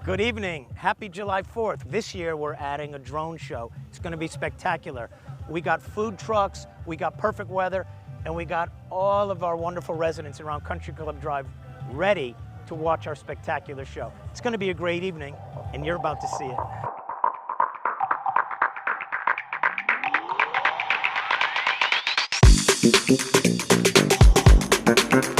Good evening. Happy July 4th. This year we're adding a drone show. It's going to be spectacular. We got food trucks, we got perfect weather, and we got all of our wonderful residents around Country Club Drive ready to watch our spectacular show. It's going to be a great evening, and you're about to see it. We'll be right back.